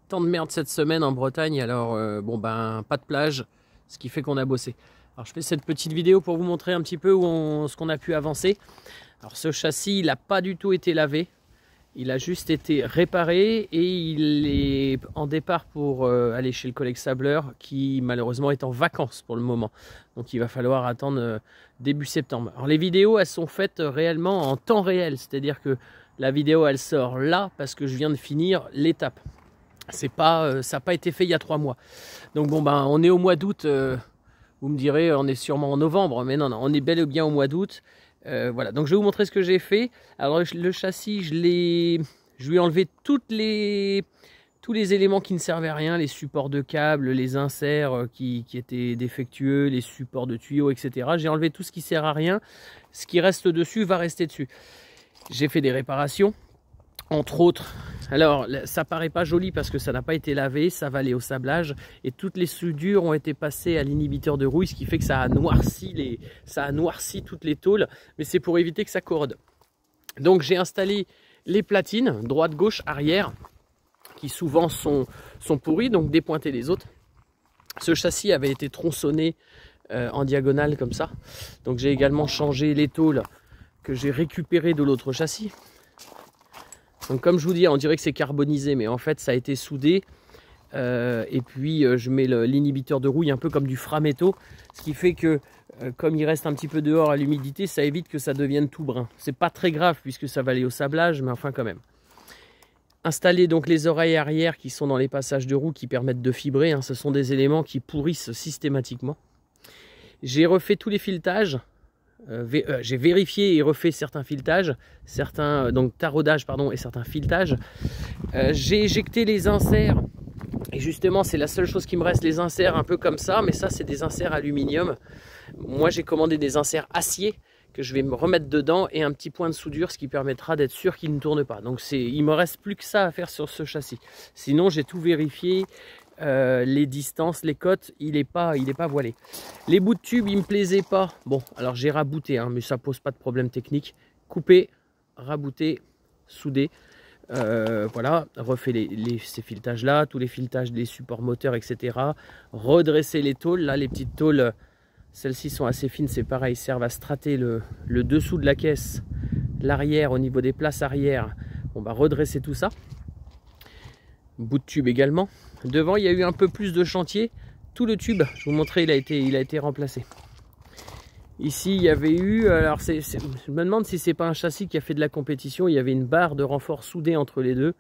temps de merde cette semaine en Bretagne, alors bon ben pas de plage, ce qui fait qu'on a bossé. Alors je fais cette petite vidéo pour vous montrer un petit peu ce qu'on a pu avancer. Alors ce châssis, il n'a pas du tout été lavé, il a juste été réparé et il est en départ pour aller chez le collègue sableur qui malheureusement est en vacances pour le moment. Donc il va falloir attendre début septembre. Alors les vidéos, elles sont faites réellement en temps réel, c'est-à-dire que la vidéo elle sort là parce que je viens de finir l'étape. C'est pas, ça n'a pas été fait il y a 3 mois. Donc bon ben on est au mois d'août, vous me direz on est sûrement en novembre, mais non, on est bel et bien au mois d'août. Voilà, donc je vais vous montrer ce que j'ai fait. Alors le châssis, je lui ai enlevé tous les éléments qui ne servaient à rien, les supports de câbles, les inserts qui étaient défectueux, les supports de tuyaux, etc. J'ai enlevé tout ce qui sert à rien. Ce qui reste dessus va rester dessus. J'ai fait des réparations, entre autres. Alors ça paraît pas joli parce que ça n'a pas été lavé, ça va aller au sablage et toutes les soudures ont été passées à l'inhibiteur de rouille, ce qui fait que ça a noirci toutes les tôles, mais c'est pour éviter que ça corrode. Donc j'ai installé les platines droite, gauche, arrière qui souvent sont pourries, donc dépointer les autres. Ce châssis avait été tronçonné en diagonale comme ça, donc j'ai également changé les tôles que j'ai récupérées de l'autre châssis. Donc comme je vous dis, on dirait que c'est carbonisé, mais en fait ça a été soudé. Et puis je mets l'inhibiteur de rouille un peu comme du framéto, ce qui fait que comme il reste un petit peu dehors à l'humidité, ça évite que ça devienne tout brun. C'est pas très grave puisque ça va aller au sablage, mais enfin quand même. Installer donc les oreilles arrière qui sont dans les passages de roue qui permettent de fibrer, hein, ce sont des éléments qui pourrissent systématiquement. J'ai refait tous les filetages. J'ai vérifié et refait certains filetages, donc taraudage pardon, et certains filetages. J'ai éjecté les inserts et justement c'est la seule chose qui me reste, les inserts un peu comme ça, mais ça c'est des inserts aluminium. Moi j'ai commandé des inserts acier que je vais me remettre dedans et un petit point de soudure, ce qui permettra d'être sûr qu'il ne tourne pas. Donc il me reste plus que ça à faire sur ce châssis. Sinon j'ai tout vérifié. Les distances, les cotes, il est pas voilé. Les bouts de tube, il me plaisait pas. Bon, alors j'ai rabouté, hein, mais ça pose pas de problème technique. Coupé, rabouté, soudé. Voilà, refait ces filetages là, tous les filetages des supports moteurs, etc. Redresser les tôles. Là, les petites tôles, celles-ci sont assez fines, c'est pareil, servent à strater le dessous de la caisse, l'arrière au niveau des places arrière. On va redresser tout ça. Bout de tube également. Devant, il y a eu un peu plus de chantier. Tout le tube, je vous montrais, il a été remplacé. Ici, il y avait eu, alors je me demande si c'est pas un châssis qui a fait de la compétition. Il y avait une barre de renfort soudée entre les deux,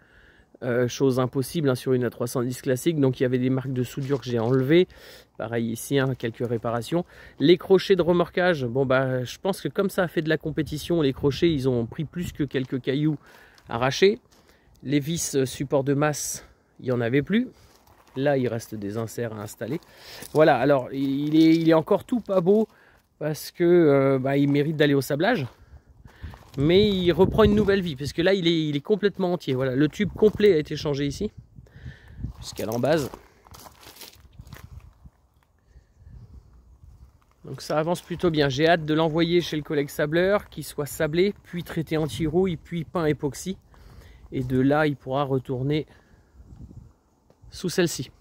chose impossible hein, sur une A310 classique. Donc il y avait des marques de soudure que j'ai enlevées. Pareil ici, hein, quelques réparations. Les crochets de remorquage, bon bah, je pense que comme ça a fait de la compétition, les crochets, ils ont pris plus que quelques cailloux arrachés. Les vis support de masse, il n'y en avait plus. Là, il reste des inserts à installer. Voilà, alors il est encore tout pas beau parce que il mérite d'aller au sablage. Mais il reprend une nouvelle vie parce que là, il est complètement entier. Voilà, le tube complet a été changé ici jusqu'à l'embase. Donc ça avance plutôt bien. J'ai hâte de l'envoyer chez le collègue sableur, qu'il soit sablé, puis traité anti-rouille, puis peint époxy. Et de là, il pourra retourner sous celle-ci.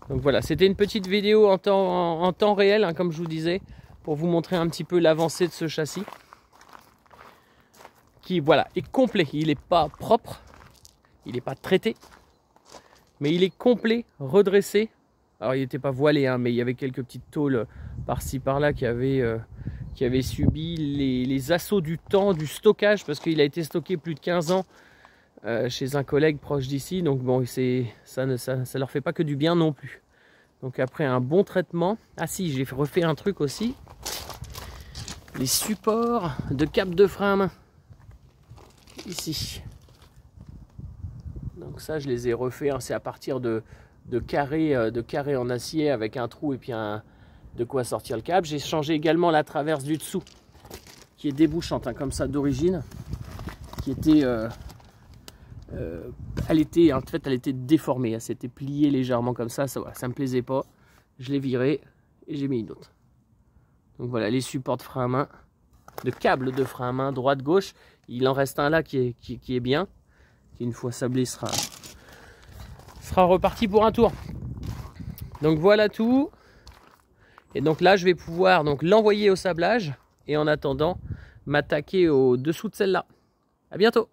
Donc voilà, c'était une petite vidéo en temps réel, hein, comme je vous disais, pour vous montrer un petit peu l'avancée de ce châssis. Qui, voilà, est complet. Il n'est pas propre, il n'est pas traité, mais il est complet, redressé. Alors, il n'était pas voilé, hein, mais il y avait quelques petites tôles par-ci, par-là qui avaient subi les assauts du temps, du stockage, parce qu'il a été stocké plus de 15 ans chez un collègue proche d'ici. Donc bon, ça leur fait pas que du bien non plus. Donc après un bon traitement, ah si, j'ai refait un truc aussi, les supports de câble de frein à main, ici. Donc ça, je les ai refaits, hein, c'est à partir de carrés en acier avec un trou et puis de quoi sortir le câble. J'ai changé également la traverse du dessous qui est débouchante, hein, comme ça d'origine, qui était elle était déformée, elle s'était pliée légèrement comme ça, ça me plaisait pas, je l'ai virée et j'ai mis une autre. Donc voilà, les supports de frein à main, de câbles de frein à main droite gauche, il en reste un là qui est bien, qui une fois sablé sera sera reparti pour un tour. Donc voilà tout. Et donc là, je vais pouvoir l'envoyer au sablage et en attendant, m'attaquer au dessous de celle-là. À bientôt!